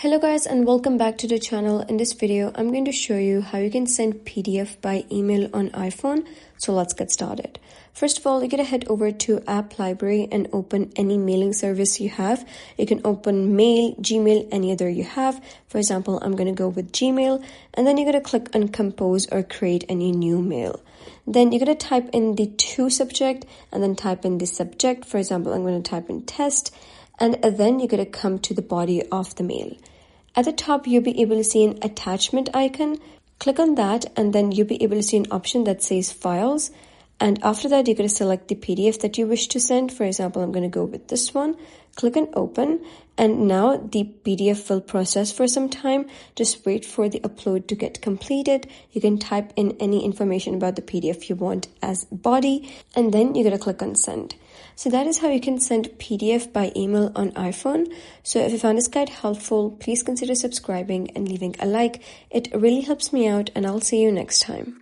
Hello guys and welcome back to the channel. In this video, I'm going to show you how you can send PDF by email on iPhone. So let's get started. First of all, you're going to head over to App Library and open any mailing service you have. You can open Mail, Gmail, any other you have. For example, I'm going to go with Gmail, and then you're going to click on Compose or create any new mail. Then you're going to type in the to subject and then type in the subject. For example, I'm going to type in test, and then you're going to come to the body of the mail. At the top, you'll be able to see an attachment icon. Click on that, and then you'll be able to see an option that says Files. And after that, you're going to select the PDF that you wish to send. For example, I'm going to go with this one. Click on Open, and now the PDF will process for some time. Just wait for the upload to get completed. You can type in any information about the PDF you want as body, and then you're going to click on Send. So that is how you can send PDF by email on iPhone. So if you found this guide helpful, please consider subscribing and leaving a like. It really helps me out, and I'll see you next time.